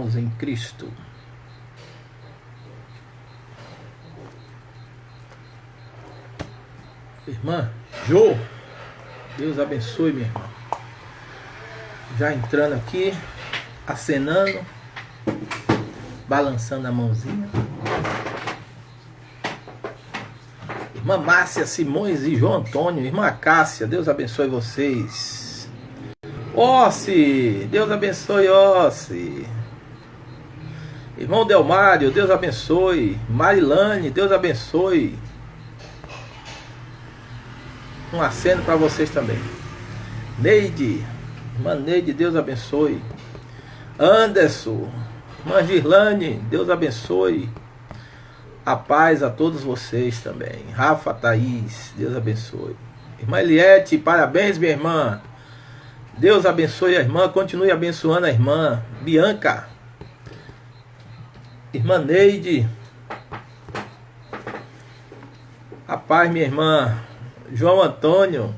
Em Cristo. Irmã Jô, Deus abençoe, minha irmã. Já entrando aqui, acenando, balançando a mãozinha. Irmã Márcia Simões e João Antônio, irmã Cássia, Deus abençoe vocês. Ossi, Deus abençoe, Ossi. Irmão Delmário, Deus abençoe. Marilane, Deus abençoe. Um aceno para vocês também. Neide, irmã Neide, Deus abençoe. Anderson, irmã Girlane, Deus abençoe. A paz a todos vocês também. Rafa, Thaís, Deus abençoe. Irmã Eliette, parabéns, minha irmã. Deus abençoe a irmã, continue abençoando a irmã. Bianca, irmã Neide, a paz, minha irmã. João Antônio,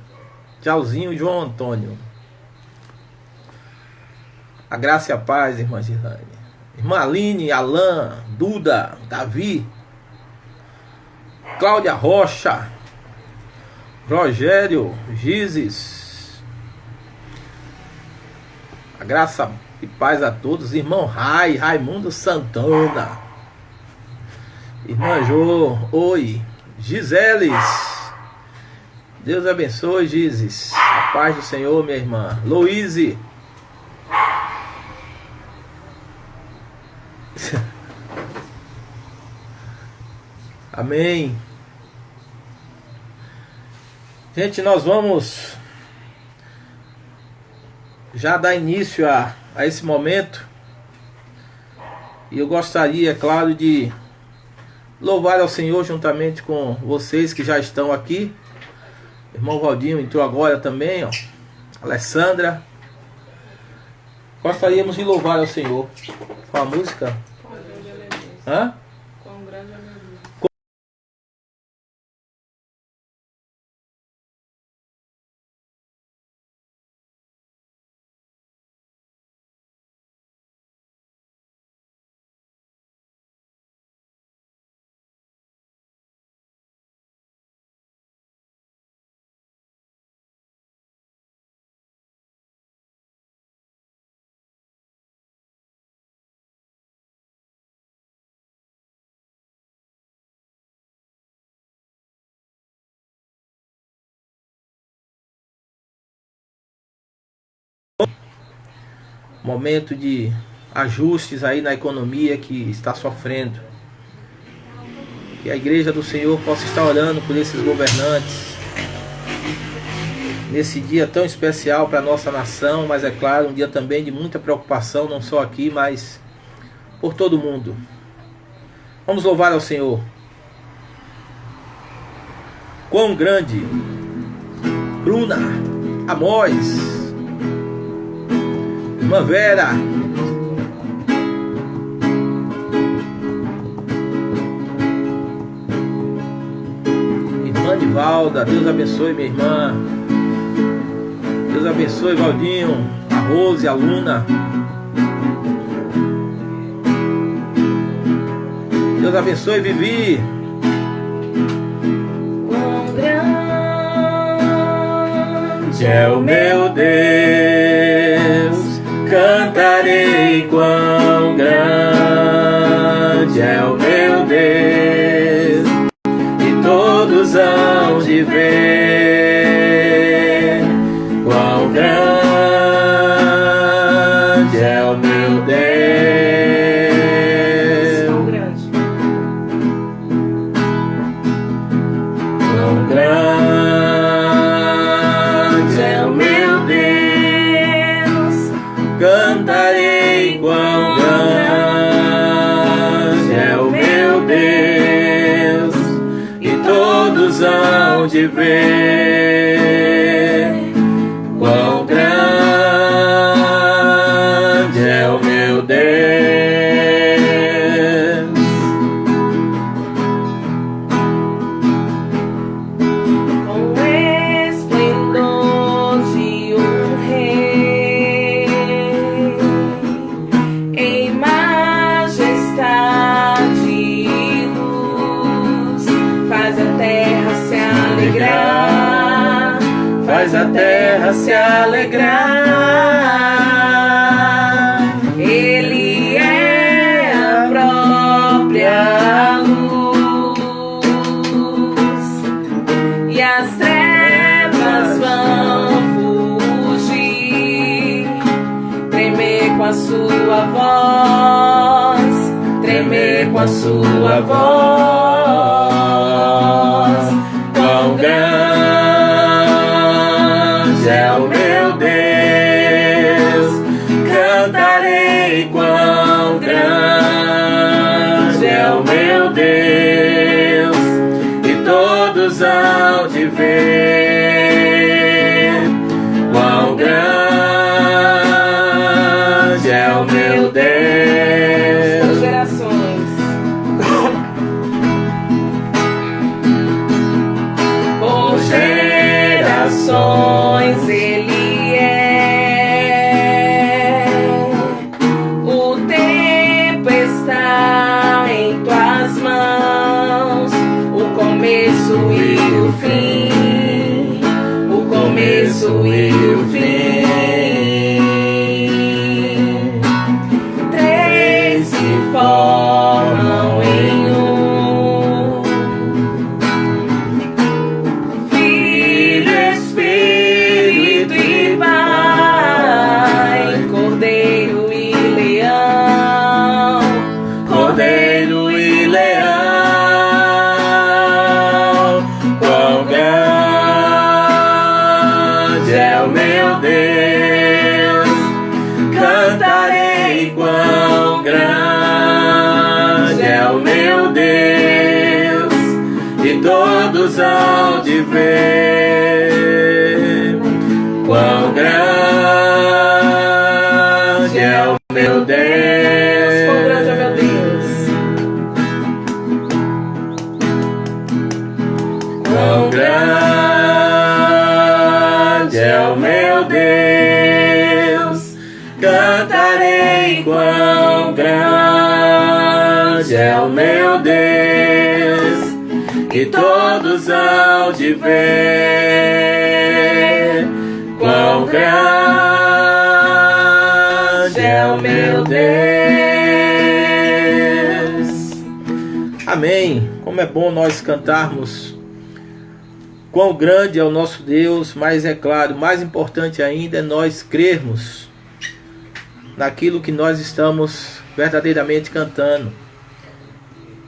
tchauzinho, João Antônio. A graça e a paz, irmã Girlane. Irmã Aline, Alain, Duda, Davi, Cláudia Rocha, Rogério, Gizes. A graça e paz a todos. Irmão Raimundo Santana. Irmã Jô, oi. Giseles, Deus abençoe, Gizes. A paz do Senhor, minha irmã. Louise. Amém. Gente, nós vamos já dar início a esse momento. E eu gostaria, é claro, de louvar ao Senhor juntamente com vocês que já estão aqui. Irmão Valdinho entrou agora também, ó. Alessandra. Gostaríamos de louvar ao Senhor com a música. Hã? Com grande aleluia. Momento de ajustes aí na economia que está sofrendo. Que a igreja do Senhor possa estar orando por esses governantes nesse dia tão especial para a nossa nação, mas é claro, um dia também de muita preocupação, não só aqui, mas por todo mundo. Vamos louvar ao Senhor. Quão grande. Bruna, Amós, irmã Vera, irmã Nivalda, Deus abençoe minha irmã. Deus abençoe Valdinho, a Rose, a Luna. Deus abençoe Vivi. Quão grande é o meu Deus, cantarei quão grande é o meu Deus, e todos hão de ver quão grande é o meu Deus. Quão grande é o meu Deus, cantarei quão grande é o meu Deus, e todos hão de ver quão grande é o meu Deus. Com esplendor de um rei, em terra se alegrar. Ele é a própria luz, e as trevas vão fugir. Tremer com a sua voz, tremer com a sua voz. Quão grande é o meu Deus, cantarei. Quão grande é o meu Deus, e todos hão de ver. Quão grande é o meu Deus. Gerações. Por gerações ele é. O tempo está em tuas mãos, o começo e o fim, o começo e o fim. Três se formam em um: Filho, Espírito e Pai, Cordeiro e Leão, Cordeiro e Leão. Quão grande é o meu Deus, cantarei. Quão grande é o meu Deus, e todos hão de ver. Quão grande é o meu Deus. Quão grande é meu Deus. Quão grande é o meu Deus, cantarei. Quão grande é o meu Deus, e todos hão de ver. Quão grande é o meu Deus. Amém. Como é bom nós cantarmos quão grande é o nosso Deus, mas é claro, mais importante ainda é nós crermos naquilo que nós estamos verdadeiramente cantando.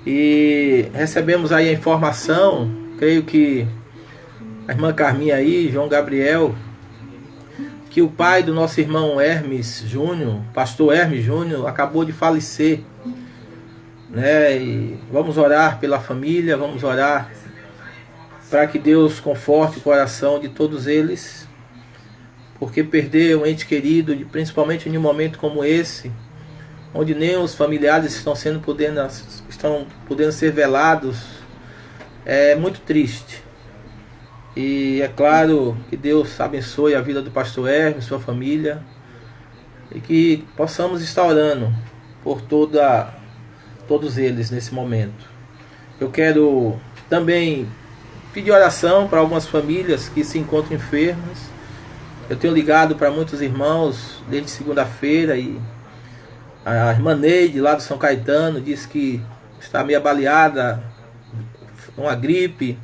E recebemos aí a informação, creio que a irmã Carminha aí, João Gabriel, que o pai do nosso irmão Hermes Júnior, pastor Hermes Júnior, acabou de falecer, né? E vamos orar pela família, vamos orar para que Deus conforte o coração de todos eles, porque perder um ente querido, principalmente em um momento como esse, onde nem os familiares estão podendo ser velados, é muito triste. E é claro que Deus abençoe a vida do pastor Hermes, sua família, e que possamos estar orando por todos eles nesse momento. Eu quero também pedir oração para algumas famílias que se encontram enfermas. Eu tenho ligado para muitos irmãos desde segunda-feira, e a irmã Neide, lá do São Caetano, disse que está meio abaleada, uma gripe,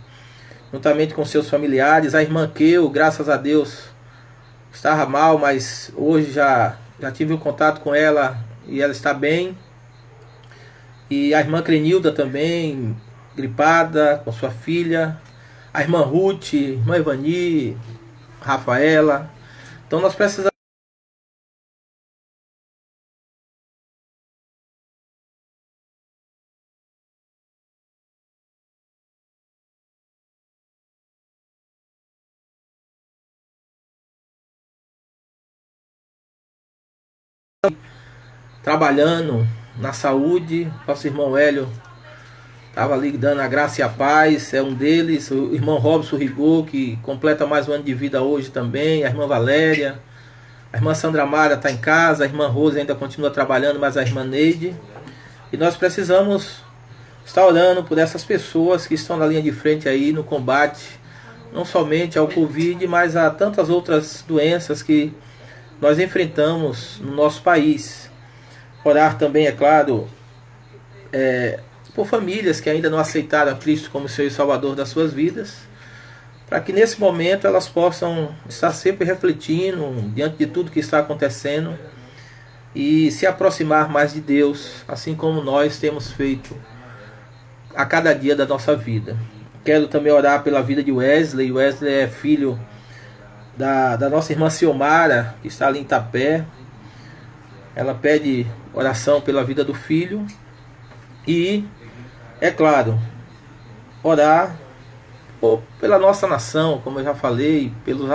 juntamente com seus familiares. A irmã Keu, graças a Deus, estava mal, mas hoje já tive um contato com ela e ela está bem. E a irmã Crenilda também, gripada, com sua filha. A irmã Ruth, irmã Ivani, Rafaela. Então nós precisamos trabalhando na saúde. Nosso irmão Hélio estava ali dando a graça e a paz, é um deles. O irmão Robson Rigor, que completa mais um ano de vida hoje também. A irmã Valéria, a irmã Sandra Mara está em casa, a irmã Rose ainda continua trabalhando, mas a irmã Neide. E nós precisamos estar orando por essas pessoas que estão na linha de frente aí no combate não somente ao Covid, mas a tantas outras doenças que nós enfrentamos no nosso país. Orar também, é claro, por famílias que ainda não aceitaram a Cristo como Senhor e Salvador das suas vidas, para que nesse momento elas possam estar sempre refletindo diante de tudo que está acontecendo e se aproximar mais de Deus, assim como nós temos feito a cada dia da nossa vida. Quero também orar pela vida de Wesley. Wesley é filho da nossa irmã Ciomara, que está ali em Itapé. Ela pede oração pela vida do filho e, é claro, orar pela nossa nação, como eu já falei,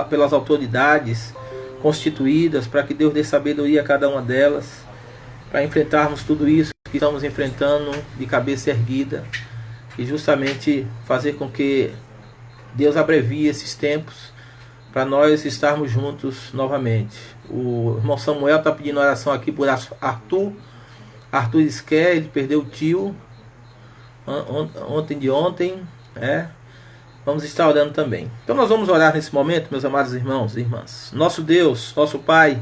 pelas autoridades constituídas, para que Deus dê sabedoria a cada uma delas, para enfrentarmos tudo isso que estamos enfrentando de cabeça erguida e justamente fazer com que Deus abrevie esses tempos para nós estarmos juntos novamente. O irmão Samuel está pedindo oração aqui por Arthur Esquer. Ele perdeu o tio ontem. Vamos estar orando também. Então nós vamos orar nesse momento, meus amados irmãos e irmãs. Nosso Deus, nosso Pai,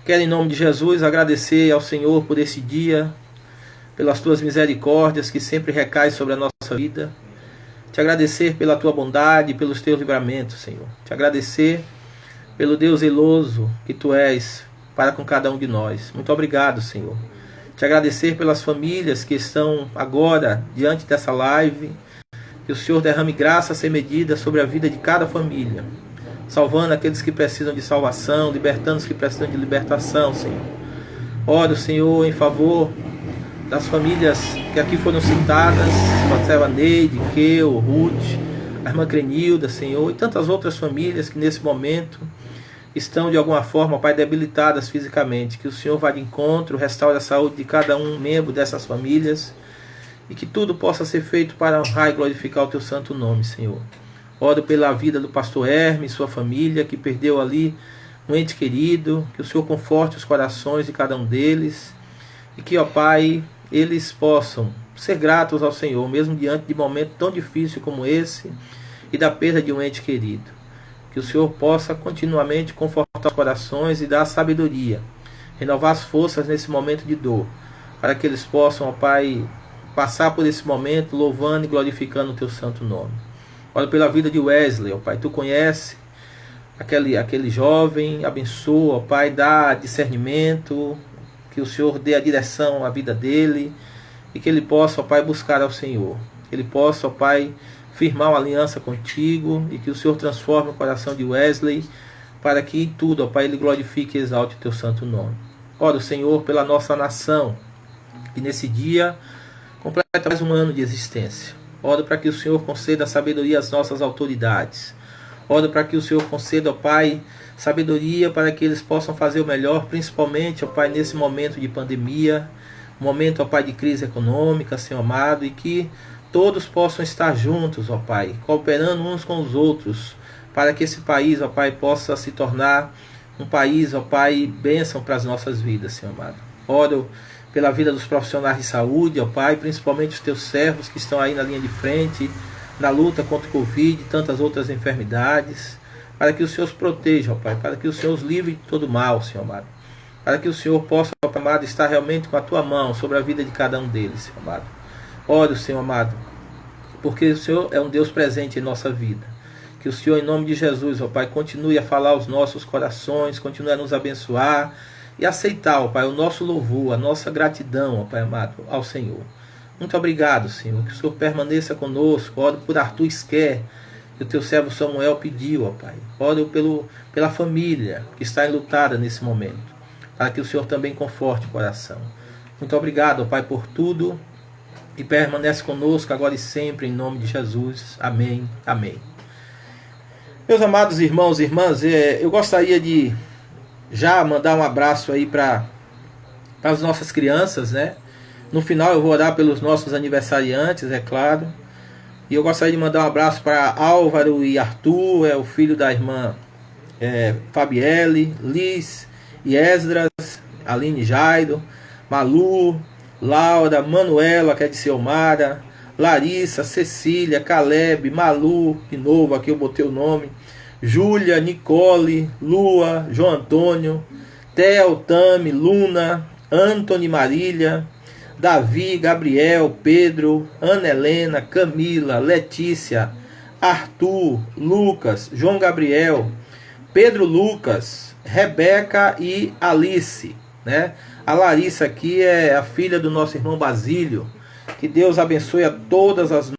quero em nome de Jesus agradecer ao Senhor por esse dia, pelas tuas misericórdias que sempre recaem sobre a nossa vida. Te agradecer pela tua bondade, pelos teus livramentos, Senhor. Te agradecer pelo Deus zeloso que tu és para com cada um de nós. Muito obrigado, Senhor. Te agradecer pelas famílias que estão agora diante dessa live. Que o Senhor derrame graça sem medida sobre a vida de cada família, salvando aqueles que precisam de salvação, libertando os que precisam de libertação, Senhor. Oro, Senhor, em favor das famílias que aqui foram citadas, a serva Neide, Keu, Ruth, a irmã Crenilda, Senhor, e tantas outras famílias que nesse momento estão de alguma forma, Pai, debilitadas fisicamente. Que o Senhor vá de encontro, restaure a saúde de cada um membro dessas famílias, e que tudo possa ser feito para honrar e glorificar o teu santo nome, Senhor. Oro pela vida do pastor Hermes e sua família, que perdeu ali um ente querido. Que o Senhor conforte os corações de cada um deles. E que, ó Pai, eles possam ser gratos ao Senhor, mesmo diante de um momento tão difícil como esse, e da perda de um ente querido. Que o Senhor possa continuamente confortar os corações e dar sabedoria, renovar as forças nesse momento de dor, para que eles possam, ó Pai, passar por esse momento louvando e glorificando o teu santo nome. Olha pela vida de Wesley, ó Pai, tu conhece aquele jovem, abençoa, ó Pai, dá discernimento, que o Senhor dê a direção à vida dele, e que ele possa, ó Pai, buscar ao Senhor, que ele possa, ó Pai, firmar uma aliança contigo, e que o Senhor transforme o coração de Wesley, para que em tudo, ó Pai, ele glorifique e exalte o teu santo nome. Ora, Senhor, pela nossa nação, que nesse dia completa mais um ano de existência. Oro para que o Senhor conceda sabedoria às nossas autoridades. Oro para que o Senhor conceda, ó Pai, sabedoria para que eles possam fazer o melhor, principalmente, ó Pai, nesse momento de pandemia, momento, ó Pai, de crise econômica, Senhor amado, e que todos possam estar juntos, ó Pai, cooperando uns com os outros, para que esse país, ó Pai, possa se tornar um país, ó Pai, bênção para as nossas vidas, Senhor amado. Oro pela vida dos profissionais de saúde, ó Pai, principalmente os teus servos que estão aí na linha de frente, na luta contra o Covid e tantas outras enfermidades, para que o Senhor os proteja, ó Pai, para que o Senhor os livre de todo mal, Senhor amado, para que o Senhor possa, ó Pai amado, estar realmente com a tua mão sobre a vida de cada um deles, Senhor amado. Oro, Senhor amado, porque o Senhor é um Deus presente em nossa vida. Que o Senhor, em nome de Jesus, ó Pai, continue a falar aos nossos corações, continue a nos abençoar, e aceitar, ó Pai, o nosso louvor, a nossa gratidão, ó Pai amado, ao Senhor. Muito obrigado, Senhor, que o Senhor permaneça conosco. Oro por Arthur Esquer, que o teu servo Samuel pediu, ó Pai. Oro pela família que está enlutada nesse momento, para que o Senhor também conforte o coração. Muito obrigado, ó Pai, por tudo, e permanece conosco agora e sempre, em nome de Jesus. Amém, amém. Meus amados irmãos e irmãs, eu gostaria de já mandar um abraço aí para as nossas crianças, né? No final eu vou orar pelos nossos aniversariantes, é claro. E eu gostaria de mandar um abraço para Álvaro e Arthur, o filho da irmã Fabielle, Liz e Esdras, Aline Jairo, Malu, Laura, Manuela, que é de Ciomara, Larissa, Cecília, Caleb, Malu, de novo, aqui eu botei o nome, Júlia, Nicole, Lua, João Antônio, Theo, Tami, Luna, Antony, Marília, Davi, Gabriel, Pedro, Ana Helena, Camila, Letícia, Arthur, Lucas, João Gabriel, Pedro Lucas, Rebeca e Alice, né? A Larissa aqui é a filha do nosso irmão Basílio. Que Deus abençoe a todas as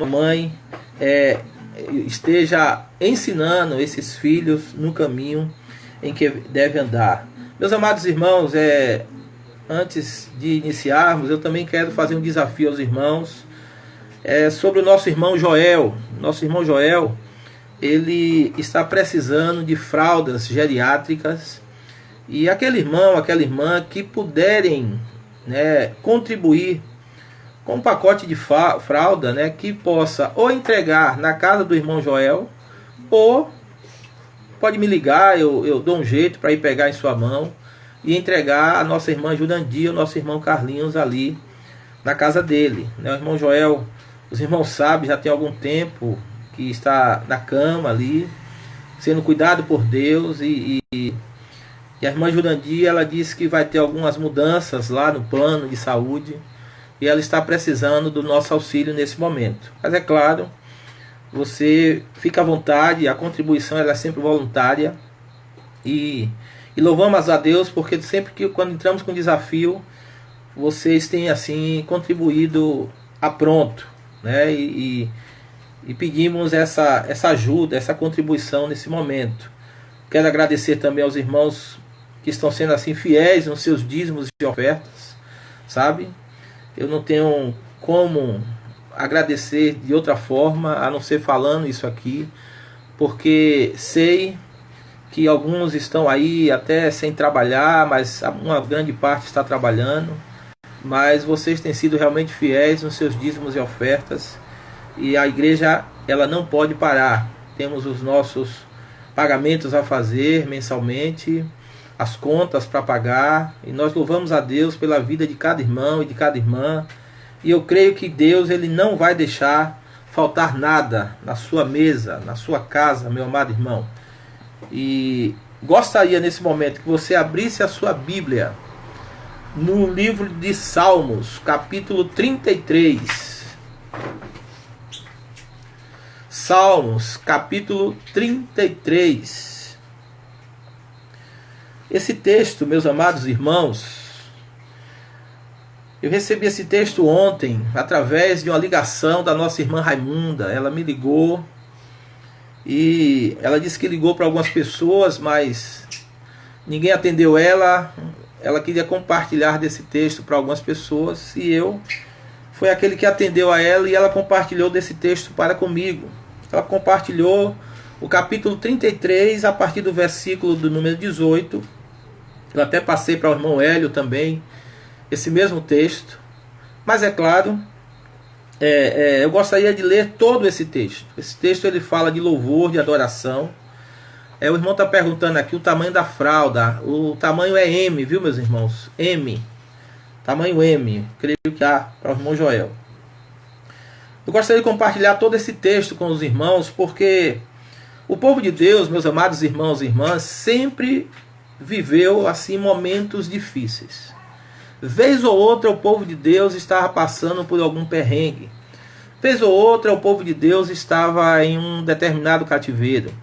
mãe esteja ensinando esses filhos no caminho em que deve andar. Meus amados irmãos, antes de iniciarmos, eu também quero fazer um desafio aos irmãos sobre o nosso irmão Joel. Nosso irmão Joel, ele está precisando de fraldas geriátricas, e aquele irmão, aquela irmã que puderem, né, contribuir com um pacote de fralda, né, que possa ou entregar na casa do irmão Joel, ou pode me ligar, eu dou um jeito para ir pegar em sua mão e entregar a nossa irmã Jurandir, o nosso irmão Carlinhos ali na casa dele, né? O irmão Joel, os irmãos sabem, já tem algum tempo que está na cama ali, sendo cuidado por Deus, e a irmã Jurandir, ela disse que vai ter algumas mudanças lá no plano de saúde, e ela está precisando do nosso auxílio nesse momento. Mas é claro, você fica à vontade, a contribuição ela é sempre voluntária. E louvamos a Deus, porque sempre que quando entramos com desafio, vocês têm assim contribuído a pronto, né? E pedimos essa ajuda, essa contribuição nesse momento. Quero agradecer também aos irmãos que estão sendo assim fiéis nos seus dízimos e ofertas, sabe? Eu não tenho como agradecer de outra forma, a não ser falando isso aqui, porque sei que alguns estão aí até sem trabalhar, mas uma grande parte está trabalhando. Mas vocês têm sido realmente fiéis nos seus dízimos e ofertas, e a igreja ela não pode parar. Temos os nossos pagamentos a fazer mensalmente, as contas para pagar, e nós louvamos a Deus pela vida de cada irmão e de cada irmã, e eu creio que Deus ele não vai deixar faltar nada na sua mesa, na sua casa, meu amado irmão. E gostaria nesse momento que você abrisse a sua Bíblia no livro de Salmos, capítulo 33. Salmos, capítulo 33. Esse texto, meus amados irmãos, eu recebi esse texto ontem através de uma ligação da nossa irmã Raimunda. Ela me ligou e ela disse que ligou para algumas pessoas, mas ninguém atendeu ela. Ela queria compartilhar desse texto para algumas pessoas, e eu fui aquele que atendeu a ela, e ela compartilhou desse texto para comigo. Ela compartilhou o capítulo 33 a partir do versículo do número 18. Eu até passei para o irmão Hélio também esse mesmo texto, mas é claro, eu gostaria de ler todo esse texto. Esse texto ele fala de louvor, de adoração. O irmão está perguntando aqui o tamanho da fralda. O tamanho é M, viu, meus irmãos? M. Tamanho M. Creio que há para o irmão Joel. Eu gostaria de compartilhar todo esse texto com os irmãos, porque o povo de Deus, meus amados irmãos e irmãs, sempre viveu assim momentos difíceis. Vez ou outra o povo de Deus estava passando por algum perrengue. Vez ou outra o povo de Deus estava em um determinado cativeiro.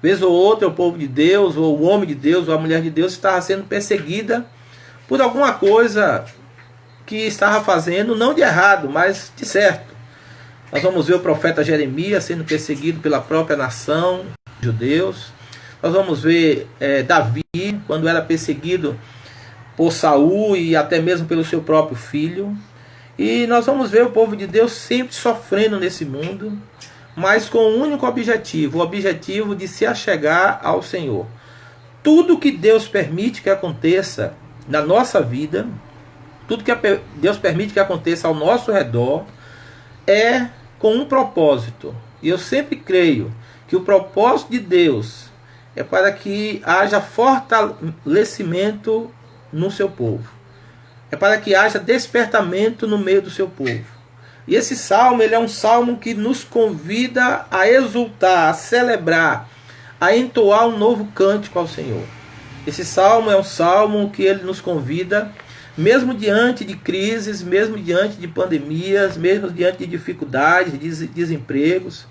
Vez ou outra o povo de Deus, ou o homem de Deus, ou a mulher de Deus estava sendo perseguida por alguma coisa que estava fazendo, não de errado, mas de certo. Nós vamos ver o profeta Jeremias sendo perseguido pela própria nação, judeus. Nós vamos ver Davi, quando era perseguido por Saul e até mesmo pelo seu próprio filho. E nós vamos ver o povo de Deus sempre sofrendo nesse mundo, mas com um único objetivo, o objetivo de se achegar ao Senhor. Tudo que Deus permite que aconteça na nossa vida, tudo que Deus permite que aconteça ao nosso redor, é com um propósito. E eu sempre creio que o propósito de Deus é para que haja fortalecimento no seu povo. É para que haja despertamento no meio do seu povo. E esse salmo, ele é um salmo que nos convida a exultar, a celebrar, a entoar um novo cântico ao Senhor. Esse salmo é um salmo que ele nos convida, mesmo diante de crises, mesmo diante de pandemias, mesmo diante de dificuldades, de desempregos,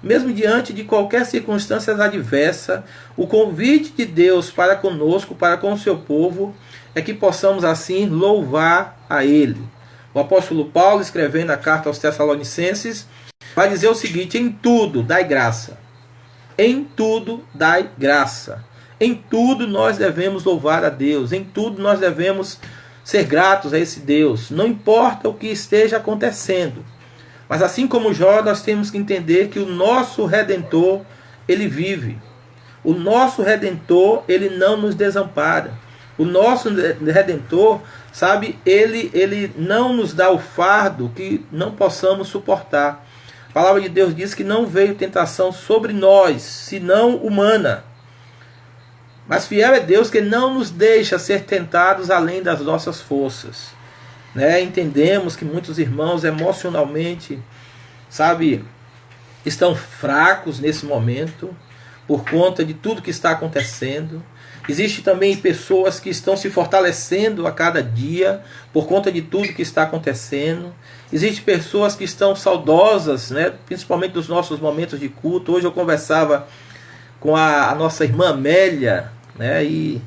mesmo diante de qualquer circunstância adversa, o convite de Deus para conosco, para com o seu povo, é que possamos assim louvar a Ele. O apóstolo Paulo, escrevendo a carta aos Tessalonicenses, vai dizer o seguinte: em tudo dai graça. Em tudo dai graça. Em tudo nós devemos louvar a Deus. Em tudo nós devemos ser gratos a esse Deus. Não importa o que esteja acontecendo. Mas assim como Jó, nós temos que entender que o nosso Redentor, ele vive. O nosso Redentor, ele não nos desampara. O nosso Redentor, sabe, ele não nos dá o fardo que não possamos suportar. A palavra de Deus diz que não veio tentação sobre nós, senão humana. Mas fiel é Deus que não nos deixa ser tentados além das nossas forças. Entendemos que muitos irmãos emocionalmente, sabe, estão fracos nesse momento, por conta de tudo que está acontecendo. Existe também pessoas que estão se fortalecendo a cada dia por conta de tudo que está acontecendo. Existem pessoas que estão saudosas, principalmente dos nossos momentos de culto. Hoje eu conversava com a nossa irmã Amélia, e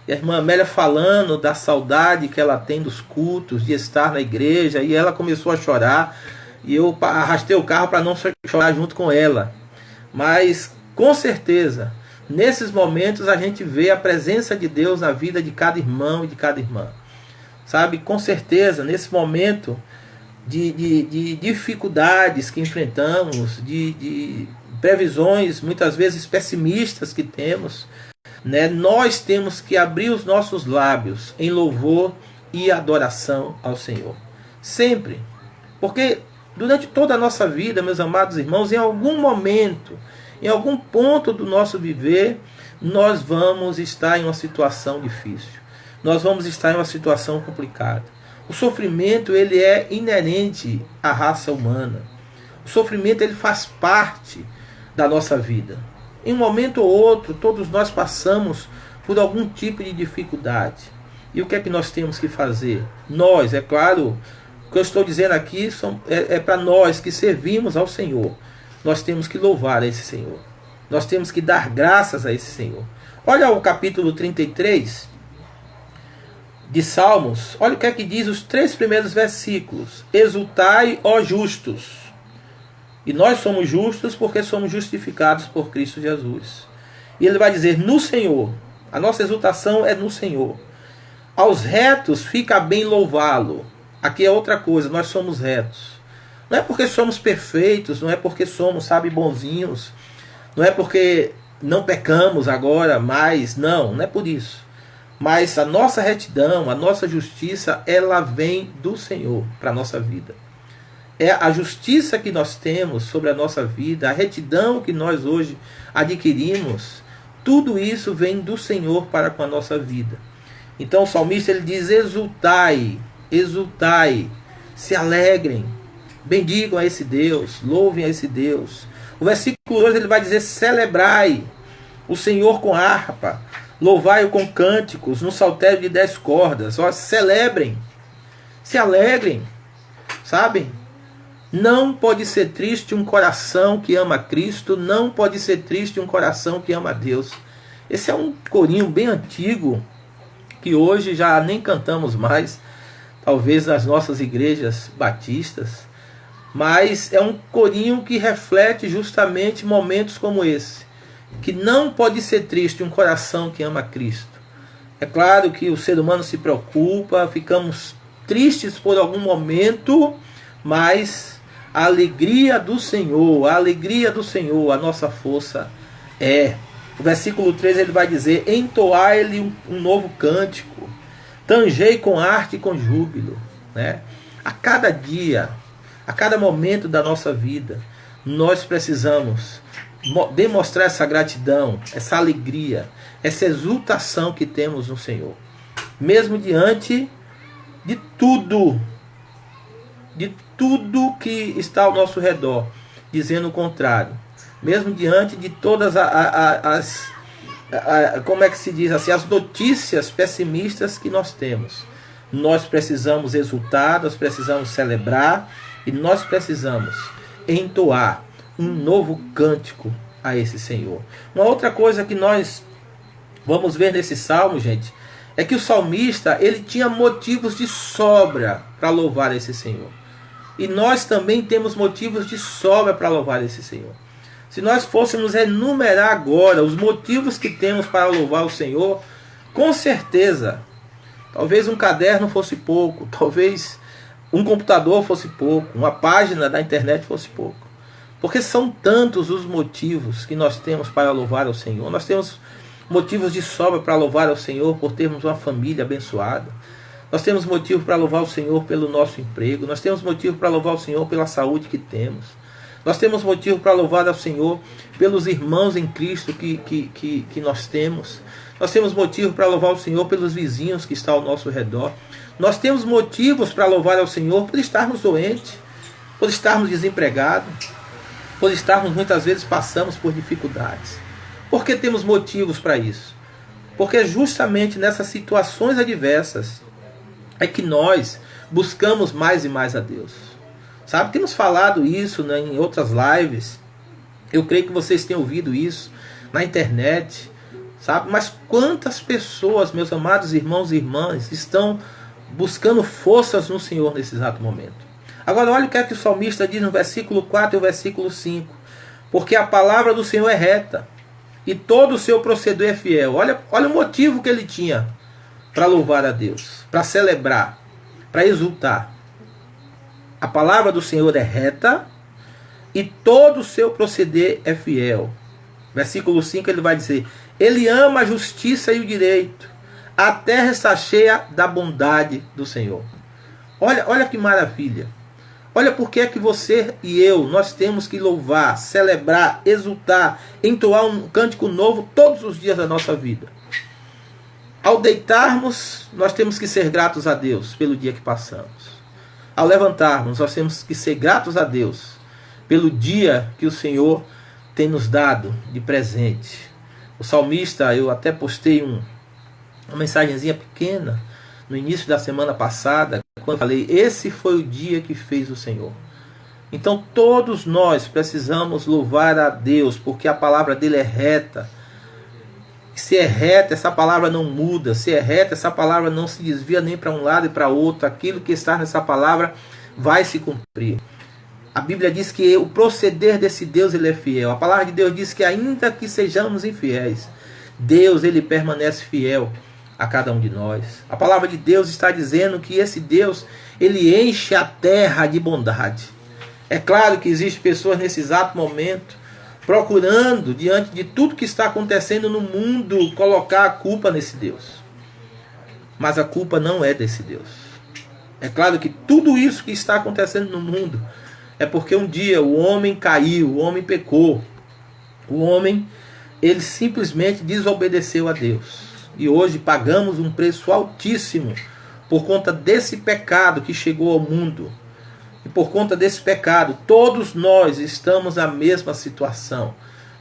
a irmã Amélia falando da saudade que ela tem dos cultos, de estar na igreja, e ela começou a chorar, e eu arrastei o carro para não chorar junto com ela. Mas com certeza, nesses momentos a gente vê a presença de Deus na vida de cada irmão e de cada irmã. Sabe, com certeza, nesse momento de dificuldades que enfrentamos, de previsões muitas vezes pessimistas que temos, nós temos que abrir os nossos lábios em louvor e adoração ao Senhor. Sempre. Porque durante toda a nossa vida, meus amados irmãos, em algum momento, em algum ponto do nosso viver, nós vamos estar em uma situação difícil. Nós vamos estar em uma situação complicada. O sofrimento, ele é inerente à raça humana. O sofrimento, ele faz parte da nossa vida. Em um momento ou outro, todos nós passamos por algum tipo de dificuldade. E o que é que nós temos que fazer? Nós, é claro, o que eu estou dizendo aqui é para nós que servimos ao Senhor. Nós temos que louvar a esse Senhor. Nós temos que dar graças a esse Senhor. Olha o capítulo 33 de Salmos. Olha o que é que diz os 3 primeiros versículos. Exultai, ó justos. E nós somos justos porque somos justificados por Cristo Jesus. E ele vai dizer, no Senhor. A nossa exultação é no Senhor. Aos retos fica bem louvá-lo. Aqui é outra coisa, nós somos retos. Não é porque somos perfeitos, não é porque somos, bonzinhos, não é porque não pecamos agora mais, não é por isso. Mas a nossa retidão, a nossa justiça, ela vem do Senhor para a nossa vida. É a justiça que nós temos sobre a nossa vida, a retidão que nós hoje adquirimos, tudo isso vem do Senhor para com a nossa vida. Então o salmista ele diz, exultai, exultai, se alegrem, bendigam a esse Deus, louvem a esse Deus. O versículo 2 ele vai dizer, celebrai o Senhor com harpa, louvai-o com cânticos, no saltério de 10 cordas. Celebrem, se alegrem, sabem? Não pode ser triste um coração que ama Cristo, não pode ser triste um coração que ama a Deus. Esse é um corinho bem antigo, que hoje já nem cantamos mais, talvez nas nossas igrejas batistas, mas é um corinho que reflete justamente momentos como esse, que não pode ser triste um coração que ama Cristo. É claro que o ser humano se preocupa, ficamos tristes por algum momento, mas a alegria do Senhor, a nossa força é. O versículo 3 ele vai dizer: entoai-lhe um novo cântico, tangei com arte e com júbilo. Né? A cada dia, a cada momento da nossa vida, nós precisamos demonstrar essa gratidão, essa alegria, essa exultação que temos no Senhor. Mesmo diante de tudo que está ao nosso redor, dizendo o contrário. Mesmo diante de todas como é que se diz assim, as notícias pessimistas que nós temos. Nós precisamos exultar, nós precisamos celebrar e nós precisamos entoar um novo cântico a esse Senhor. Uma outra coisa que nós vamos ver nesse salmo, gente, é que o salmista ele tinha motivos de sobra para louvar esse Senhor. E nós também temos motivos de sobra para louvar esse Senhor. Se nós fôssemos enumerar agora os motivos que temos para louvar o Senhor, com certeza, talvez um caderno fosse pouco, talvez um computador fosse pouco, uma página da internet fosse pouco. Porque são tantos os motivos que nós temos para louvar ao Senhor. Nós temos motivos de sobra para louvar ao Senhor por termos uma família abençoada. Nós temos motivo para louvar o Senhor pelo nosso emprego. Nós temos motivo para louvar o Senhor pela saúde que temos. Nós temos motivo para louvar ao Senhor pelos irmãos em Cristo que nós temos. Nós temos motivo para louvar o Senhor pelos vizinhos que estão ao nosso redor. Nós temos motivos para louvar ao Senhor por estarmos doentes, por estarmos desempregados, por estarmos muitas vezes passamos por dificuldades. Por que temos motivos para isso? Porque justamente nessas situações adversas é que nós buscamos mais e mais a Deus. Sabe, temos falado isso, né, em outras lives. Eu creio que vocês tenham ouvido isso na internet. Sabe? Mas quantas pessoas, meus amados irmãos e irmãs, estão buscando forças no Senhor nesse exato momento? Agora olha o que é que o salmista diz no versículo 4 e o versículo 5. Porque a palavra do Senhor é reta, e todo o seu proceder é fiel. Olha o motivo que ele tinha para louvar a Deus, para celebrar, para exultar. A palavra do Senhor é reta, e todo o seu proceder é fiel. Versículo 5 ele vai dizer: ele ama a justiça e o direito. A terra está cheia da bondade do Senhor. Olha que maravilha. Olha por que é que você e eu, nós temos que louvar, celebrar, exultar, entoar um cântico novo todos os dias da nossa vida. Ao deitarmos, nós temos que ser gratos a Deus pelo dia que passamos. Ao levantarmos, nós temos que ser gratos a Deus pelo dia que o Senhor tem nos dado de presente. O salmista, eu até postei uma mensagenzinha pequena no início da semana passada, quando eu falei: esse foi o dia que fez o Senhor. Então todos nós precisamos louvar a Deus, porque a palavra dele é reta. Se é reta, essa palavra não muda. Se é reta, essa palavra não se desvia nem para um lado e para outro. Aquilo que está nessa palavra vai se cumprir. A Bíblia diz que o proceder desse Deus ele é fiel. A palavra de Deus diz que ainda que sejamos infiéis, Deus ele permanece fiel a cada um de nós. A palavra de Deus está dizendo que esse Deus ele enche a terra de bondade. É claro que existem pessoas nesse exato momento procurando, diante de tudo que está acontecendo no mundo, colocar a culpa nesse Deus. Mas a culpa não é desse Deus. É claro que tudo isso que está acontecendo no mundo é porque um dia o homem caiu, o homem pecou. O homem, ele simplesmente desobedeceu a Deus. E hoje pagamos um preço altíssimo por conta desse pecado que chegou ao mundo. E por conta desse pecado, todos nós estamos na mesma situação.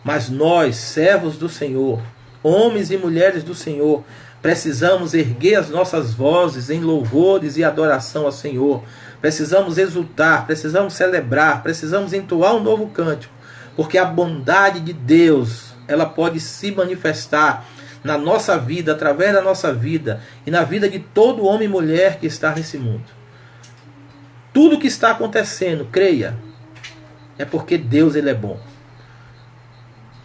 Mas nós, servos do Senhor, homens e mulheres do Senhor, precisamos erguer as nossas vozes em louvores e adoração ao Senhor. Precisamos exultar, precisamos celebrar, precisamos entoar um novo cântico. Porque a bondade de Deus, ela pode se manifestar na nossa vida, através da nossa vida e na vida de todo homem e mulher que está nesse mundo. Tudo que está acontecendo, creia, é porque Deus ele é bom.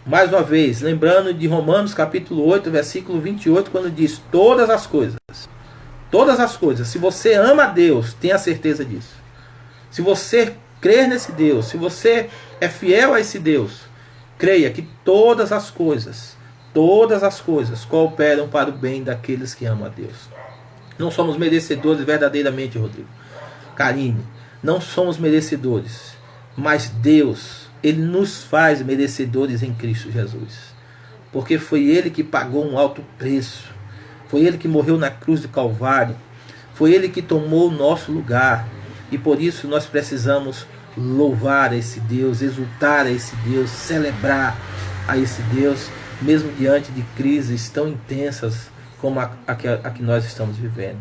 Mais uma vez, lembrando de Romanos capítulo 8, versículo 28, quando diz: todas as Todas as coisas. Se você ama a Deus, tenha certeza disso. Se você crer nesse Deus, se você é fiel a esse Deus, creia que todas as coisas cooperam para o bem daqueles que amam a Deus. Não somos merecedores verdadeiramente, Rodrigo. Karine, não somos merecedores, mas Deus, Ele nos faz merecedores em Cristo Jesus. Porque foi Ele que pagou um alto preço. Foi Ele que morreu na cruz do Calvário. Foi Ele que tomou o nosso lugar. E por isso nós precisamos louvar a esse Deus, exultar a esse Deus, celebrar a esse Deus, mesmo diante de crises tão intensas como a que nós estamos vivendo.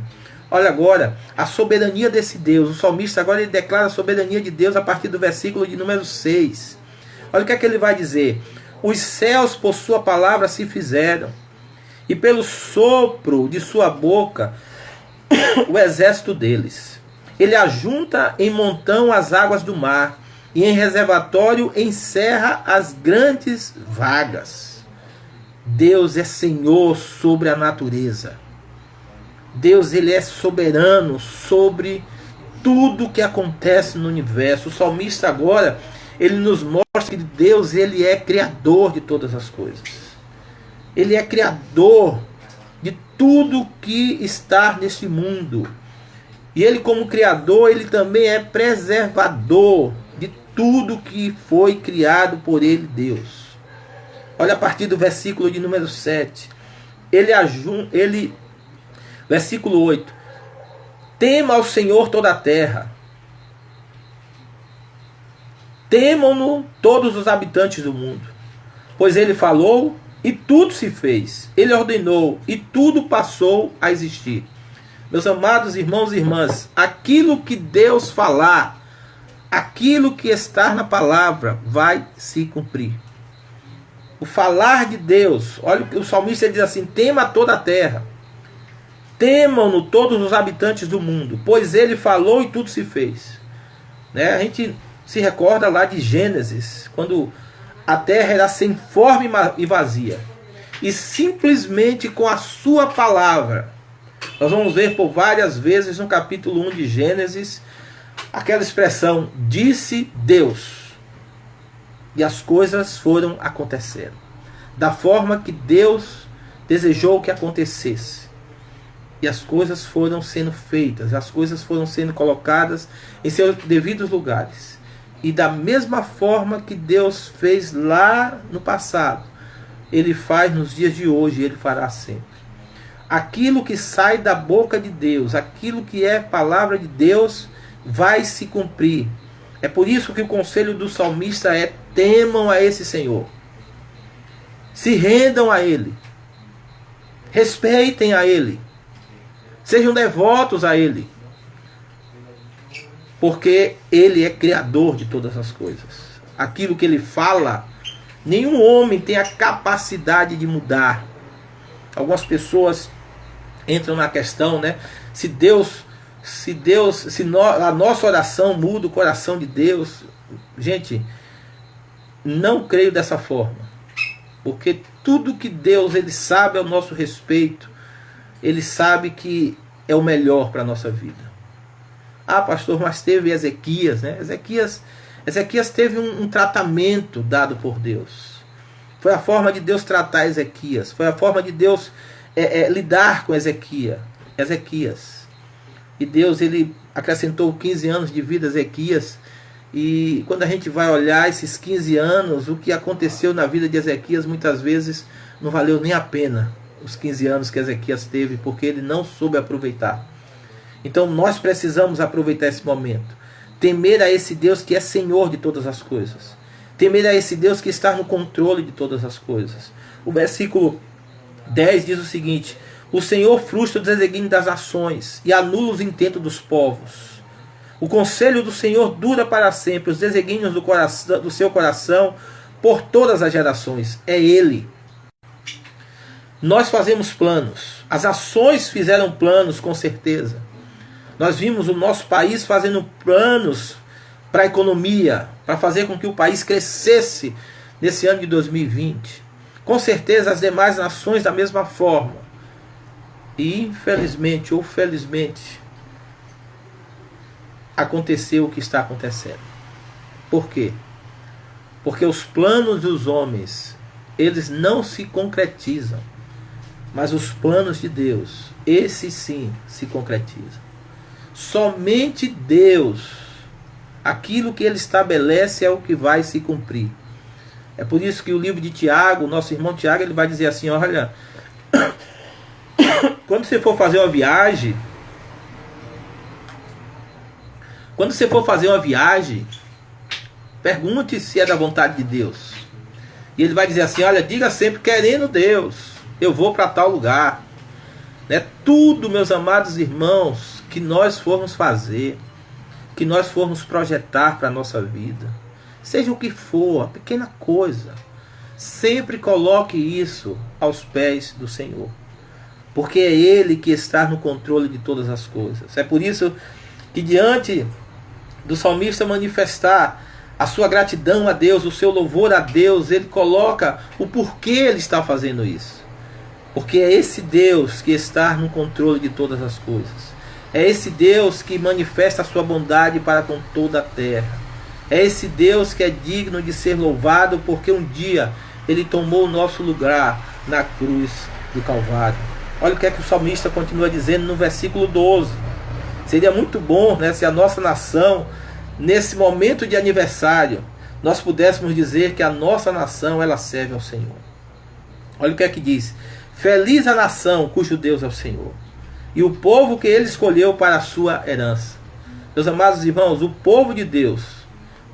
Olha agora, a soberania desse Deus. O salmista agora ele declara a soberania de Deus a partir do versículo de número 6. Olha o que é que ele vai dizer. Os céus por sua palavra se fizeram, e pelo sopro de sua boca o exército deles. Ele ajunta em montão as águas do mar, e em reservatório encerra as grandes vagas. Deus é Senhor sobre a natureza. Deus, Ele é soberano sobre tudo que acontece no universo. O salmista agora, ele nos mostra que Deus, Ele é criador de todas as coisas. Ele é criador de tudo que está neste mundo. E Ele, como criador, Ele também é preservador de tudo que foi criado por Ele, Deus. Olha a partir do versículo de número 7. Versículo 8. Tema ao Senhor toda a terra. Temam-no todos os habitantes do mundo. Pois Ele falou e tudo se fez. Ele ordenou e tudo passou a existir. Meus amados irmãos e irmãs, aquilo que Deus falar, aquilo que está na palavra, vai se cumprir. O falar de Deus, olha o que o salmista diz assim: tema toda a terra, temam-no todos os habitantes do mundo, pois Ele falou e tudo se fez. A gente se recorda lá de Gênesis, quando a terra era sem forma e vazia, e simplesmente com a sua palavra, nós vamos ver por várias vezes no capítulo 1 de Gênesis, aquela expressão, disse Deus. E as coisas foram acontecendo da forma que Deus desejou que acontecesse. E as coisas foram sendo feitas, as coisas foram sendo colocadas em seus devidos lugares. E da mesma forma que Deus fez lá no passado, Ele faz nos dias de hoje e Ele fará sempre. Aquilo que sai da boca de Deus, aquilo que é palavra de Deus, vai se cumprir. É por isso que o conselho do salmista é: temam a esse Senhor, se rendam a Ele, respeitem a Ele, sejam devotos a Ele, porque Ele é criador de todas as coisas. Aquilo que Ele fala, nenhum homem tem a capacidade de mudar. Algumas pessoas entram na questão, se a nossa oração muda o coração de Deus. Gente, não creio dessa forma, porque tudo que Deus Ele sabe ao nosso respeito, Ele sabe que é o melhor para a nossa vida. Ah, pastor, mas teve Ezequias, Ezequias teve um tratamento dado por Deus. Foi a forma de Deus tratar Ezequias, foi a forma de Deus lidar com Ezequias. E Deus, Ele acrescentou 15 anos de vida a Ezequias. E quando a gente vai olhar esses 15 anos, o que aconteceu na vida de Ezequias, muitas vezes não valeu nem a pena os 15 anos que Ezequias teve, porque ele não soube aproveitar. Então nós precisamos aproveitar esse momento. Temer a esse Deus que é Senhor de todas as coisas. Temer a esse Deus que está no controle de todas as coisas. O versículo 10 diz o seguinte: o Senhor frustra os desígnios das nações e anula os intentos dos povos. O conselho do Senhor dura para sempre, os desígnios do seu coração por todas as gerações. É Ele. Nós fazemos planos. As ações fizeram planos, com certeza. Nós vimos o nosso país fazendo planos para a economia, para fazer com que o país crescesse nesse ano de 2020. Com certeza as demais nações da mesma forma. E infelizmente ou felizmente aconteceu o que está acontecendo. Por quê? Porque os planos dos homens, eles não se concretizam. Mas os planos de Deus, esses sim se concretizam. Somente Deus, aquilo que Ele estabelece é o que vai se cumprir. É por isso que o livro de Tiago, nosso irmão Tiago, ele vai dizer assim, olha, quando você for fazer uma viagem, pergunte se é da vontade de Deus. E ele vai dizer assim, olha, diga sempre, querendo Deus, eu vou para tal lugar. Né? Tudo, meus amados irmãos, que nós formos fazer, que nós formos projetar para a nossa vida, seja o que for, a pequena coisa, sempre coloque isso aos pés do Senhor. Porque é Ele que está no controle de todas as coisas. É por isso que diante do salmista manifestar a sua gratidão a Deus, o seu louvor a Deus, ele coloca o porquê ele está fazendo isso. Porque é esse Deus que está no controle de todas as coisas. É esse Deus que manifesta a sua bondade para com toda a terra. É esse Deus que é digno de ser louvado, porque um dia Ele tomou o nosso lugar na cruz do Calvário. Olha o que é que o salmista continua dizendo no versículo 12. Seria muito bom, né, se a nossa nação, nesse momento de aniversário, nós pudéssemos dizer que a nossa nação, ela serve ao Senhor. Olha o que é que diz. Feliz a nação cujo Deus é o Senhor, e o povo que Ele escolheu para a sua herança. Meus amados irmãos, o povo de Deus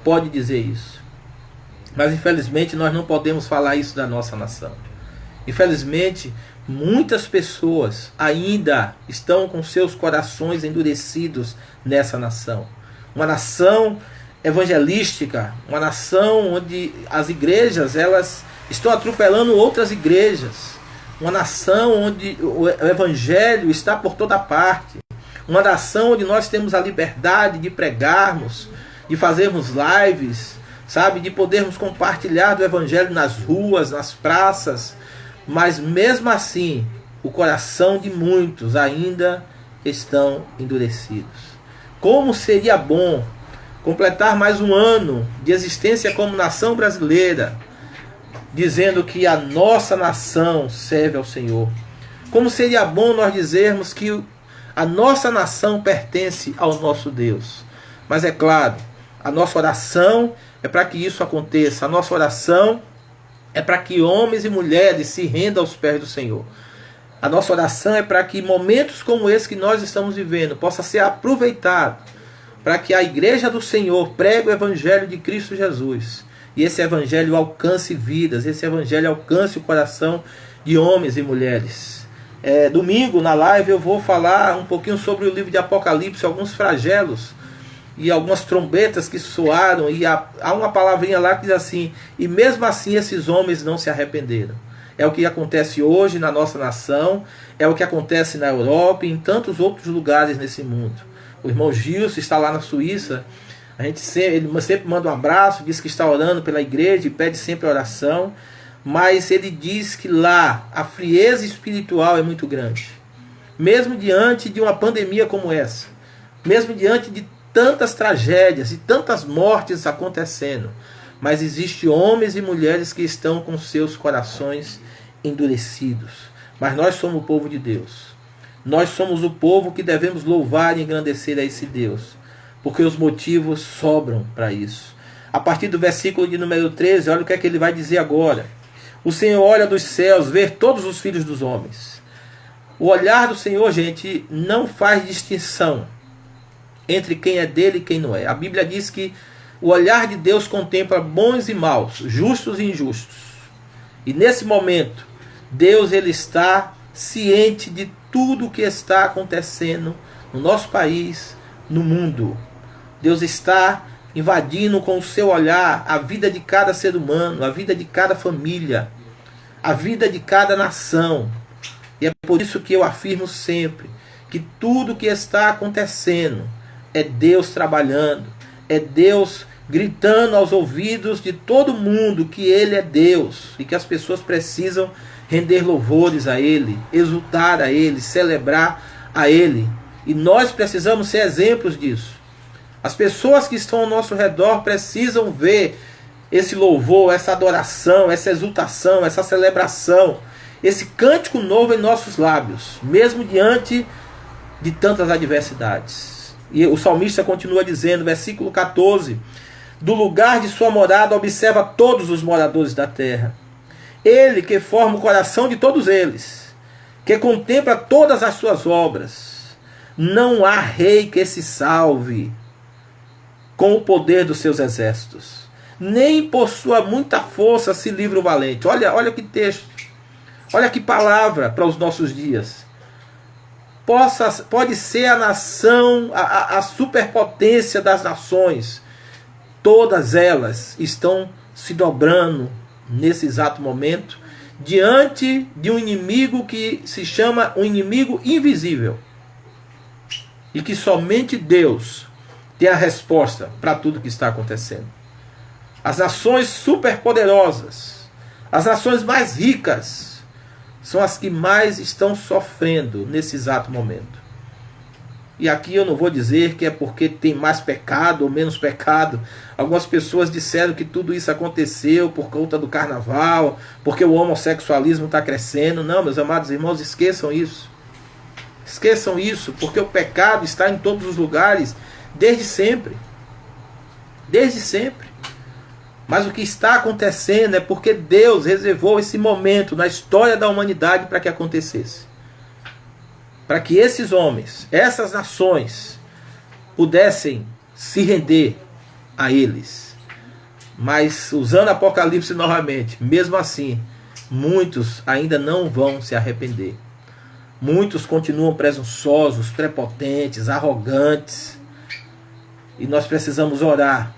pode dizer isso. Mas infelizmente nós não podemos falar isso da nossa nação. Infelizmente, muitas pessoas ainda estão com seus corações endurecidos nessa nação. Uma nação evangelística, uma nação onde as igrejas elas estão atropelando outras igrejas. Uma nação onde o evangelho está por toda parte. Uma nação onde nós temos a liberdade de pregarmos, de fazermos lives, sabe, de podermos compartilhar do evangelho nas ruas, nas praças. Mas mesmo assim, o coração de muitos ainda estão endurecidos. Como seria bom completar mais um ano de existência como nação brasileira, dizendo que a nossa nação serve ao Senhor. Como seria bom nós dizermos que a nossa nação pertence ao nosso Deus. Mas é claro, a nossa oração é para que isso aconteça. A nossa oração é para que homens e mulheres se rendam aos pés do Senhor. A nossa oração é para que momentos como esse que nós estamos vivendo possa ser aproveitado para que a igreja do Senhor pregue o evangelho de Cristo Jesus. E esse evangelho alcance vidas, esse evangelho alcance o coração de homens e mulheres. Domingo, na live, eu vou falar um pouquinho sobre o livro de Apocalipse, alguns flagelos e algumas trombetas que soaram. E há uma palavrinha lá que diz assim, e mesmo assim esses homens não se arrependeram. É o que acontece hoje na nossa nação, é o que acontece na Europa e em tantos outros lugares nesse mundo. O irmão Gilson está lá na Suíça. Ele sempre manda um abraço, diz que está orando pela igreja e pede sempre oração, mas ele diz que lá a frieza espiritual é muito grande. Mesmo diante de uma pandemia como essa, mesmo diante de tantas tragédias e tantas mortes acontecendo, mas existem homens e mulheres que estão com seus corações endurecidos. Mas nós somos o povo de Deus. Nós somos o povo que devemos louvar e engrandecer a esse Deus, porque os motivos sobram para isso. A partir do versículo de número 13, olha o que é que ele vai dizer agora. O Senhor olha dos céus, vê todos os filhos dos homens. O olhar do Senhor, gente, não faz distinção entre quem é dele e quem não é. A Bíblia diz que o olhar de Deus contempla bons e maus, justos e injustos. E nesse momento, Deus ele está ciente de tudo o que está acontecendo no nosso país, no mundo. Deus está invadindo com o seu olhar a vida de cada ser humano, a vida de cada família, a vida de cada nação. E é por isso que eu afirmo sempre que tudo que está acontecendo é Deus trabalhando, é Deus gritando aos ouvidos de todo mundo que Ele é Deus e que as pessoas precisam render louvores a Ele, exultar a Ele, celebrar a Ele. E nós precisamos ser exemplos disso. As pessoas que estão ao nosso redor precisam ver esse louvor, essa adoração, essa exultação, essa celebração, esse cântico novo em nossos lábios, mesmo diante de tantas adversidades. E o salmista continua dizendo, versículo 14: do lugar de sua morada observa todos os moradores da terra. Ele que forma o coração de todos eles, que contempla todas as suas obras. Não há rei que se salve com o poder dos seus exércitos, nem por sua muita força se livra o valente. Olha que texto, olha que palavra para os nossos dias. Pode ser a nação, a superpotência das nações, todas elas estão se dobrando nesse exato momento diante de um inimigo que se chama um inimigo invisível, e que somente Deus tem a resposta para tudo que está acontecendo. As nações superpoderosas, as nações mais ricas, são as que mais estão sofrendo nesse exato momento. E aqui eu não vou dizer que é porque tem mais pecado ou menos pecado. Algumas pessoas disseram que tudo isso aconteceu por conta do carnaval, porque o homossexualismo está crescendo. Não, meus amados irmãos, esqueçam isso. Esqueçam isso, porque o pecado está em todos os lugares, desde sempre. Desde sempre. Mas o que está acontecendo é porque Deus reservou esse momento na história da humanidade para que acontecesse. Para que esses homens, essas nações, pudessem se render a eles. Mas, usando Apocalipse novamente, mesmo assim, muitos ainda não vão se arrepender. Muitos continuam presunçosos, prepotentes, arrogantes. E nós precisamos orar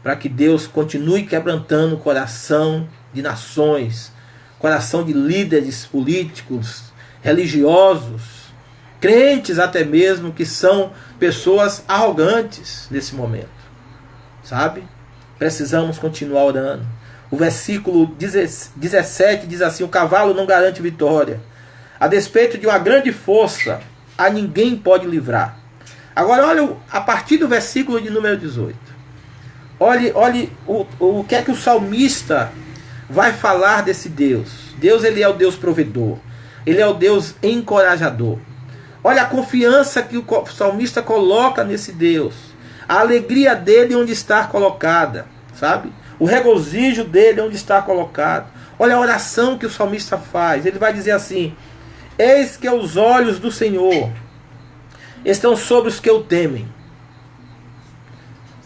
para que Deus continue quebrantando o coração de nações, coração de líderes políticos, religiosos, crentes até mesmo, que são pessoas arrogantes nesse momento. Sabe? Precisamos continuar orando. O versículo 17 diz assim: o cavalo não garante vitória. A despeito de uma grande força, a ninguém pode livrar. Agora olha a partir do versículo de número 18. Olhe o que é que o salmista vai falar desse Deus. Deus, ele é o Deus provedor. Ele é o Deus encorajador. Olha a confiança que o salmista coloca nesse Deus. A alegria dele onde está colocada. Sabe? O regozijo dele onde está colocado. Olha a oração que o salmista faz. Ele vai dizer assim: eis que os olhos do Senhor estão sobre os que o temem.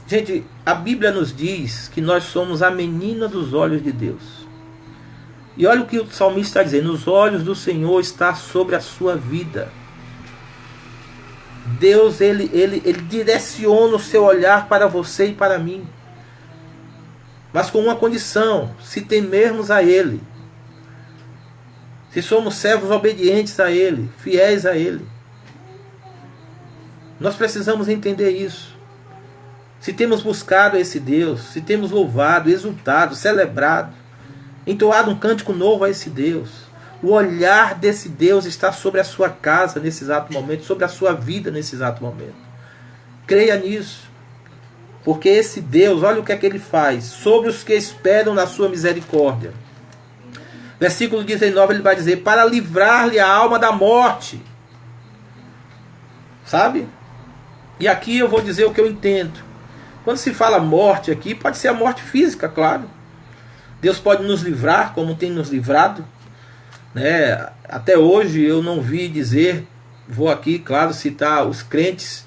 Gente, a Bíblia nos diz que nós somos a menina dos olhos de Deus. E olha o que o salmista está dizendo: os olhos do Senhor estão sobre a sua vida. Deus, ele direciona o seu olhar para você e para mim. Mas com uma condição: se temermos a Ele. Se somos servos obedientes a Ele, fiéis a Ele. Nós precisamos entender isso. Se temos buscado esse Deus, se temos louvado, exultado, celebrado, entoado um cântico novo a esse Deus, o olhar desse Deus está sobre a sua casa nesse exato momento, sobre a sua vida nesse exato momento. Creia nisso. Porque esse Deus, olha o que é que ele faz: sobre os que esperam na sua misericórdia. Versículo 19, ele vai dizer: para livrar-lhe a alma da morte. Sabe? E aqui eu vou dizer o que eu entendo. Quando se fala morte aqui, pode ser a morte física, claro. Deus pode nos livrar, como tem nos livrado. Né? Até hoje eu não vi dizer, vou aqui, claro, citar os crentes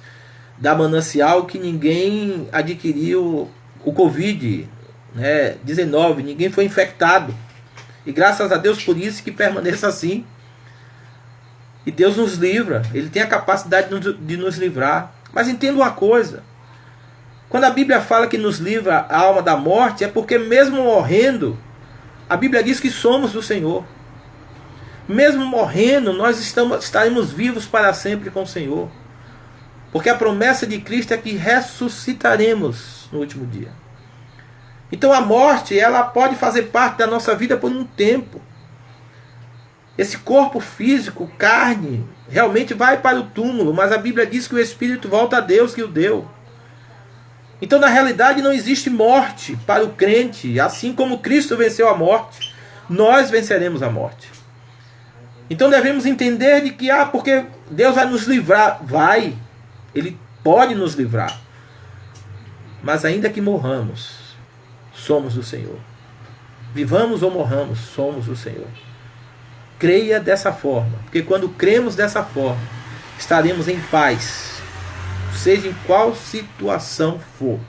da Manancial, que ninguém adquiriu o Covid, né? 19, ninguém foi infectado. E graças a Deus por isso que permaneça assim. E Deus nos livra, Ele tem a capacidade de nos livrar. Mas entenda uma coisa: quando a Bíblia fala que nos livra a alma da morte, é porque mesmo morrendo, a Bíblia diz que somos do Senhor. Mesmo morrendo, nós estaremos vivos para sempre com o Senhor. Porque a promessa de Cristo é que ressuscitaremos no último dia. Então a morte, ela pode fazer parte da nossa vida por um tempo. Esse corpo físico, carne, realmente vai para o túmulo, mas a Bíblia diz que o Espírito volta a Deus que o deu. Então, na realidade, não existe morte para o crente. Assim como Cristo venceu a morte, nós venceremos a morte. Então, devemos entender de que, porque Deus vai nos livrar. Vai, Ele pode nos livrar. Mas ainda que morramos, somos do Senhor. Vivamos ou morramos, somos do Senhor. Creia dessa forma, porque quando cremos dessa forma, estaremos em paz, seja em qual situação for,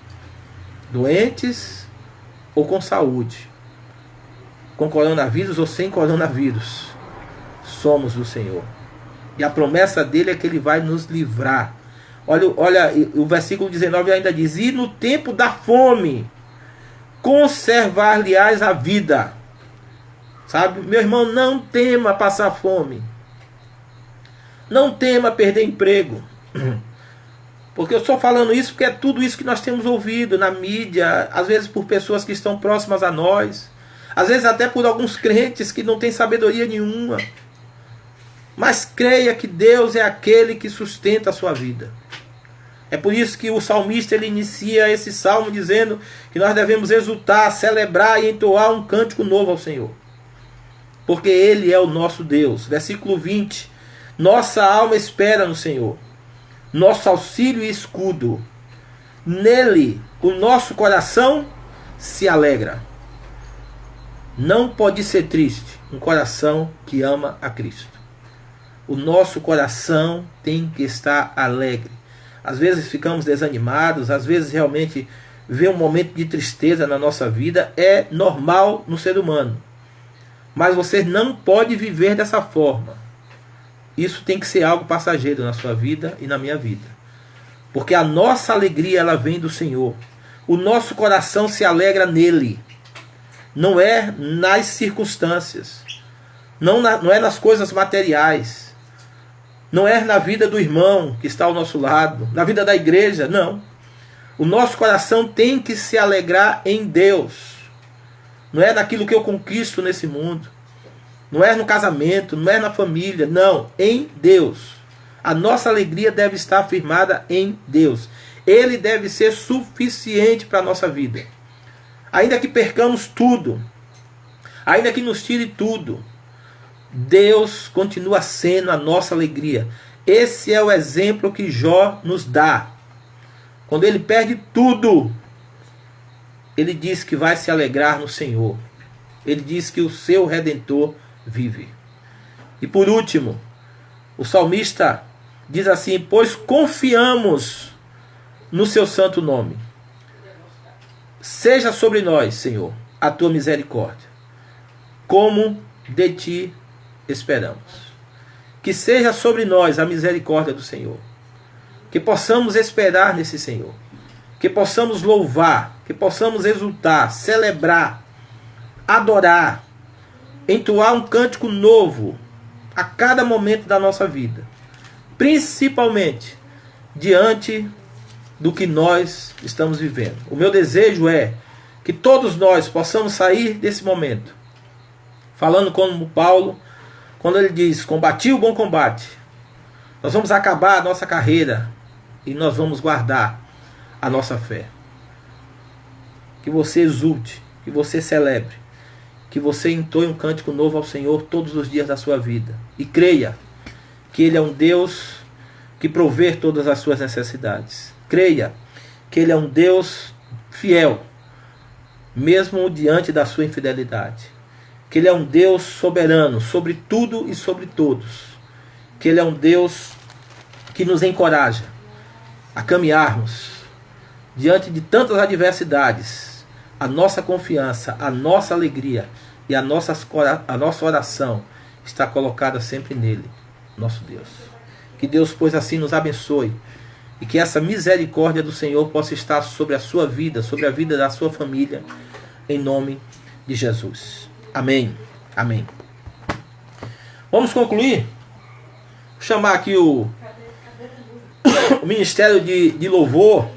doentes ou com saúde, com coronavírus ou sem coronavírus, somos do Senhor. E a promessa dele é que ele vai nos livrar. Olha, o versículo 19 ainda diz: e no tempo da fome, conservar-lhe-ás a vida. Sabe, meu irmão, não tema passar fome. Não tema perder emprego. Porque eu estou falando isso porque é tudo isso que nós temos ouvido na mídia, às vezes por pessoas que estão próximas a nós, às vezes até por alguns crentes que não têm sabedoria nenhuma. Mas creia que Deus é aquele que sustenta a sua vida. É por isso que o salmista ele inicia esse salmo dizendo que nós devemos exultar, celebrar e entoar um cântico novo ao Senhor. Porque Ele é o nosso Deus. Versículo 20. Nossa alma espera no Senhor, nosso auxílio e escudo. Nele o nosso coração se alegra. Não pode ser triste um coração que ama a Cristo. O nosso coração tem que estar alegre. Às vezes ficamos desanimados, às vezes realmente vê um momento de tristeza na nossa vida. É normal no ser humano. Mas você não pode viver dessa forma. Isso tem que ser algo passageiro na sua vida e na minha vida. Porque a nossa alegria ela vem do Senhor. O nosso coração se alegra nele. Não é nas circunstâncias. Não é nas coisas materiais. Não é na vida do irmão que está ao nosso lado. Na vida da igreja, não. O nosso coração tem que se alegrar em Deus. Não é naquilo que eu conquisto nesse mundo. Não é no casamento, não é na família. Não, em Deus. A nossa alegria deve estar firmada em Deus. Ele deve ser suficiente para a nossa vida. Ainda que percamos tudo, ainda que nos tire tudo, Deus continua sendo a nossa alegria. Esse é o exemplo que Jó nos dá. Quando ele perde tudo, ele diz que vai se alegrar no Senhor. Ele diz que o seu Redentor vive. E por último, o salmista diz assim: pois confiamos no seu santo nome. Seja sobre nós, Senhor, a tua misericórdia, como de ti esperamos. Que seja sobre nós a misericórdia do Senhor. Que possamos esperar nesse Senhor. Que possamos louvar, que possamos exultar, celebrar, adorar, entoar um cântico novo a cada momento da nossa vida. Principalmente diante do que nós estamos vivendo. O meu desejo é que todos nós possamos sair desse momento falando como Paulo, quando ele diz: combati o bom combate. Nós vamos acabar a nossa carreira e nós vamos guardar a nossa fé. Que você exulte, que você celebre, que você entoie um cântico novo ao Senhor todos os dias da sua vida. E creia que Ele é um Deus que provê todas as suas necessidades. Creia que Ele é um Deus fiel, mesmo diante da sua infidelidade. Que Ele é um Deus soberano sobre tudo e sobre todos. Que Ele é um Deus que nos encoraja a caminharmos diante de tantas adversidades. A nossa confiança, a nossa alegria e a nossa oração está colocada sempre nele, nosso Deus. Que Deus, pois, assim nos abençoe e que essa misericórdia do Senhor possa estar sobre a sua vida, sobre a vida da sua família, em nome de Jesus. Amém. Amém. Vamos concluir? Vou chamar aqui o Ministério de Louvor.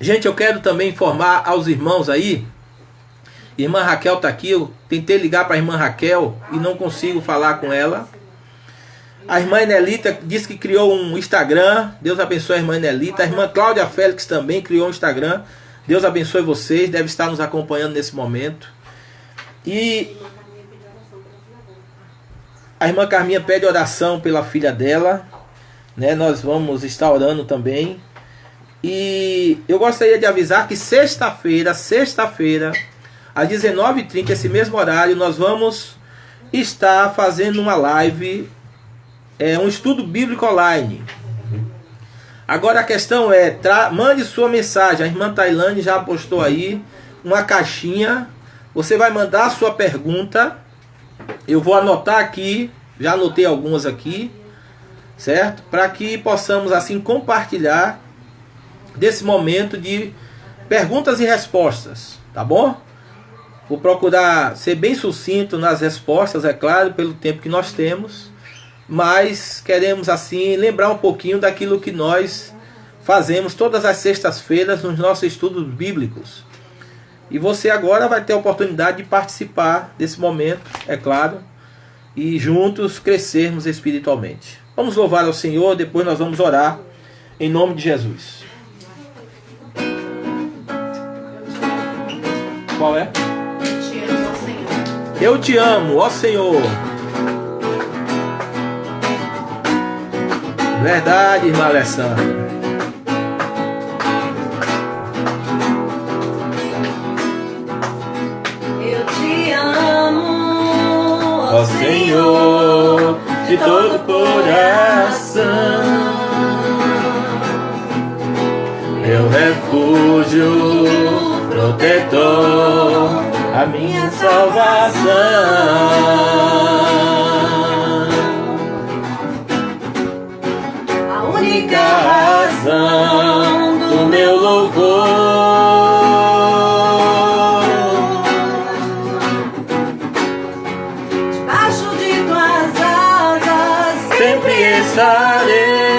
Gente, eu quero também informar aos irmãos aí, Irmã Raquel está aqui. Eu tentei ligar para a irmã Raquel e não consigo falar com ela. A irmã Enelita disse que criou um Instagram. Deus abençoe a irmã Enelita. A irmã Cláudia Félix também criou um Instagram. Deus abençoe vocês. Deve estar nos acompanhando nesse momento. E a irmã Carminha pede oração pela filha dela, né? Nós vamos estar orando também. E eu gostaria de avisar que sexta-feira, às 19h30, esse mesmo horário, nós vamos estar fazendo uma live, um estudo bíblico online. Agora a questão é, mande sua mensagem. A irmã Tailane já postou aí uma caixinha. Você vai mandar a sua pergunta. Eu vou anotar aqui, já anotei algumas aqui, certo? Para que possamos assim compartilhar desse momento de perguntas e respostas, tá bom? Vou procurar ser bem sucinto nas respostas, é claro, pelo tempo que nós temos, mas queremos assim lembrar um pouquinho daquilo que nós fazemos todas as sextas-feiras nos nossos estudos bíblicos. E você agora vai ter a oportunidade de participar desse momento, é claro, e juntos crescermos espiritualmente. Vamos louvar ao Senhor, depois nós vamos orar em nome de Jesus. Qual é? Te amo, ó Senhor. Eu te amo, ó Senhor. Verdade, irmã Alessandra. Eu te amo, Ó Senhor, de todo coração, meu refúgio, protetor, a minha salvação, a única razão do meu louvor. Debaixo de tuas asas Sempre estarei.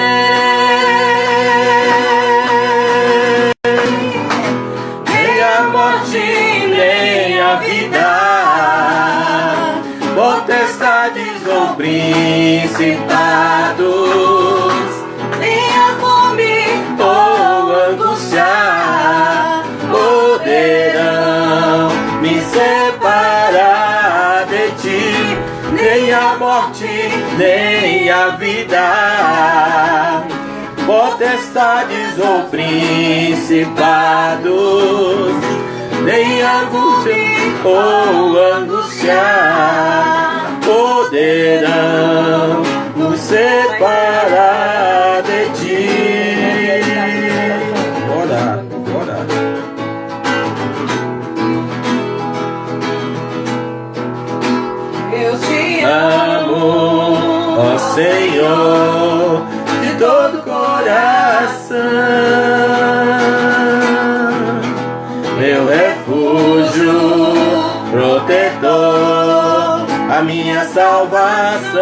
Nem a morte, nem a vida, potestades ou principados, nem a fome ou angústia, poderão me separar de ti. Nem a morte, nem a vida, potestades ou principados, nem angústia ou angústia, poderão nos separar de ti. Bora, bora. eu te Amo, ó Senhor, de todo coração, meu refúgio, protetor, a minha salvação.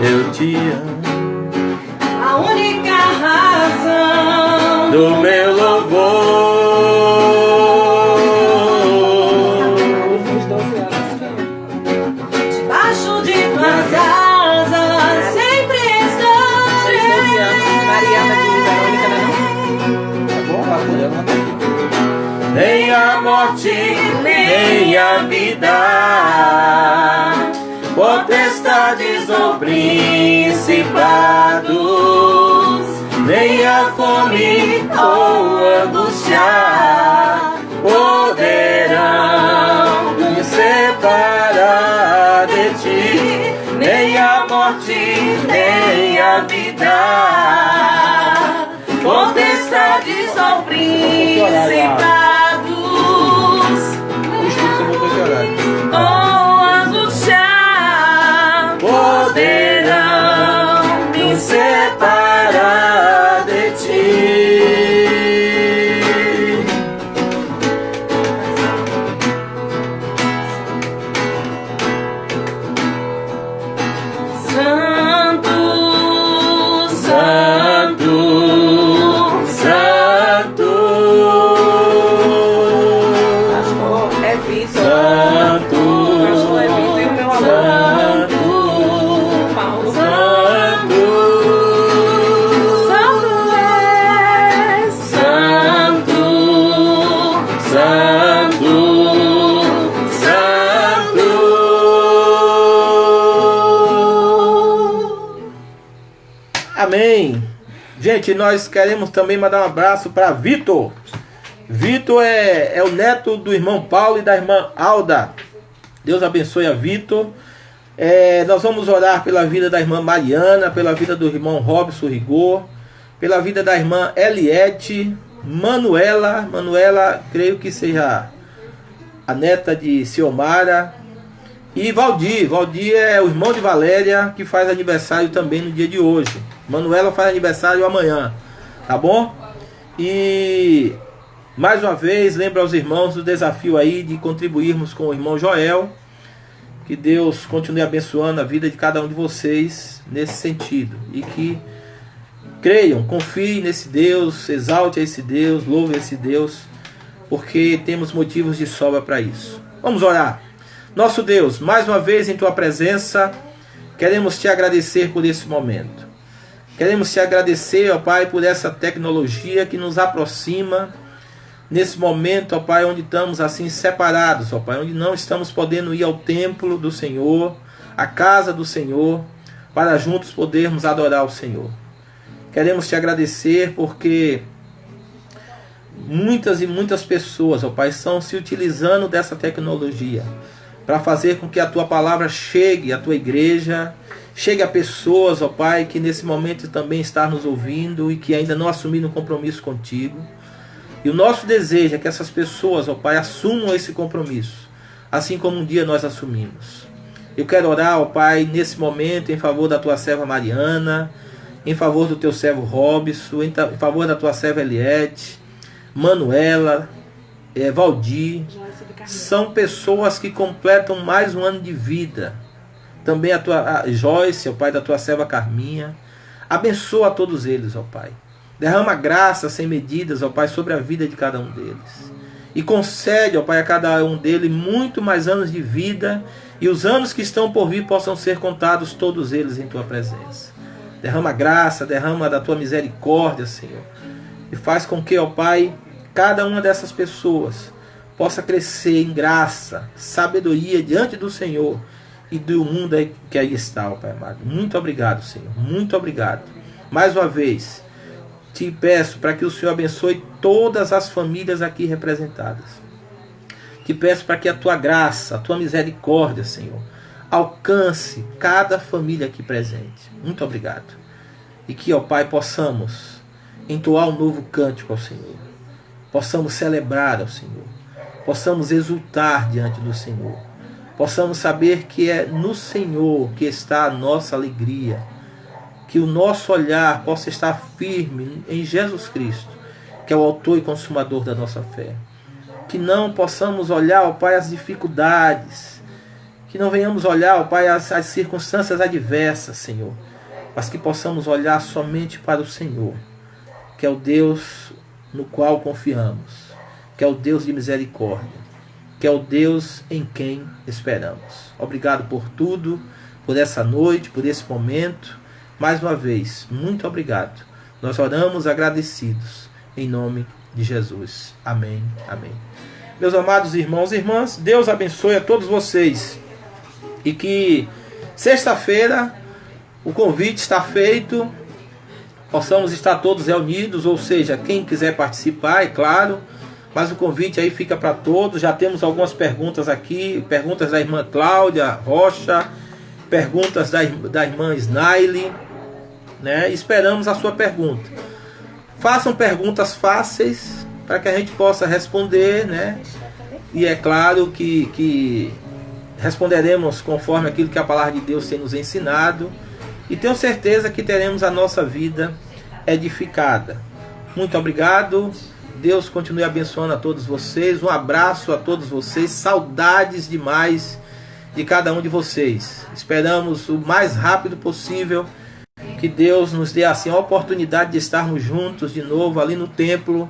Eu te amo, a única razão do meu louvor. debaixo de tuas asas sempre estarei. Mariana de Verônica, não é? Nem a morte, nem a vida, potestades ou principados, nem a fome ou angústia, poderão me separar de ti. Nem a morte, nem a vida, potestades ou principados, ou angústia, poderão me separar de ti. Santo, Santo, Santo, Amém. Gente, nós queremos também mandar um abraço para Vitor. Vitor é o neto do irmão Paulo e da irmã Alda. Deus abençoe a Vitor. Nós vamos orar pela vida da irmã Mariana, pela vida do irmão Robson Rigor, pela vida da irmã Eliette, Manuela, creio que seja a neta de Ciomara, e Valdir é o irmão de Valéria, que faz aniversário também no dia de hoje. Manuela faz aniversário amanhã, tá bom? E mais uma vez lembro aos irmãos do desafio aí de contribuirmos com o irmão Joel. Que Deus continue abençoando a vida de cada um de vocês nesse sentido. E que creiam, confiem nesse Deus, exalte esse Deus, louve esse Deus, porque temos motivos de sobra para isso. Vamos orar. Nosso Deus, mais uma vez em Tua presença, queremos Te agradecer por esse momento. Queremos Te agradecer, ó Pai, por essa tecnologia que nos aproxima nesse momento, ó Pai, onde estamos assim separados, ó Pai, onde não estamos podendo ir ao templo do Senhor, à casa do Senhor, para juntos podermos adorar o Senhor. Queremos Te agradecer porque muitas e muitas pessoas, ó Pai, estão se utilizando dessa tecnologia para fazer com que a Tua palavra chegue à Tua igreja, chegue a pessoas, ó Pai, que nesse momento também estão nos ouvindo e que ainda não assumiram um compromisso contigo. E o nosso desejo é que essas pessoas, ó Pai, assumam esse compromisso, assim como um dia nós assumimos. Eu quero orar, ó Pai, nesse momento, em favor da Tua serva Mariana, em favor do Teu servo Robson, em favor da Tua serva Eliette, Manuela, Valdir. São pessoas que completam mais um ano de vida. Também a Joyce, ó Pai, da Tua serva Carminha. Abençoa a todos eles, ó Pai. Derrama graça sem medidas, ó Pai, sobre a vida de cada um deles. E concede, ó Pai, a cada um deles muito mais anos de vida. E os anos que estão por vir possam ser contados todos eles em Tua presença. Derrama graça, derrama da Tua misericórdia, Senhor. E faz com que, ó Pai, cada uma dessas pessoas possa crescer em graça, sabedoria diante do Senhor e do mundo que aí está, ó Pai amado. Muito obrigado, Senhor. Muito obrigado. Mais uma vez, Te peço para que o Senhor abençoe todas as famílias aqui representadas. Te peço para que a Tua graça, a Tua misericórdia, Senhor, alcance cada família aqui presente. Muito obrigado. E que, ó Pai, possamos entoar um novo cântico ao Senhor. Possamos celebrar ao Senhor. Possamos exultar diante do Senhor. Possamos saber que é no Senhor que está a nossa alegria. Que o nosso olhar possa estar firme em Jesus Cristo, que é o autor e consumador da nossa fé. Que não possamos olhar, ó Pai, as dificuldades. Que não venhamos olhar, ó Pai, as circunstâncias adversas, Senhor. Mas que possamos olhar somente para o Senhor, que é o Deus no qual confiamos. Que é o Deus de misericórdia. Que é o Deus em quem esperamos. Obrigado por tudo, por essa noite, por esse momento. Mais uma vez, muito obrigado. Nós oramos agradecidos em nome de Jesus. Amém, amém. Meus amados irmãos e irmãs, Deus abençoe a todos vocês. E que sexta-feira o convite está feito. Possamos estar todos reunidos, ou seja, quem quiser participar, é claro. Mas o convite aí fica para todos. Já temos algumas perguntas aqui. Perguntas da irmã Cláudia Rocha. Perguntas da irmã Snaile, né? Esperamos a sua pergunta. Façam perguntas fáceis para que a gente possa responder, né? E é claro que responderemos conforme aquilo que a palavra de Deus tem nos ensinado. E tenho certeza que teremos a nossa vida edificada. Muito obrigado. Deus continue abençoando a todos vocês. Um abraço a todos vocês. Saudades demais de cada um de vocês. Esperamos o mais rápido possível que Deus nos dê assim a oportunidade de estarmos juntos de novo ali no templo,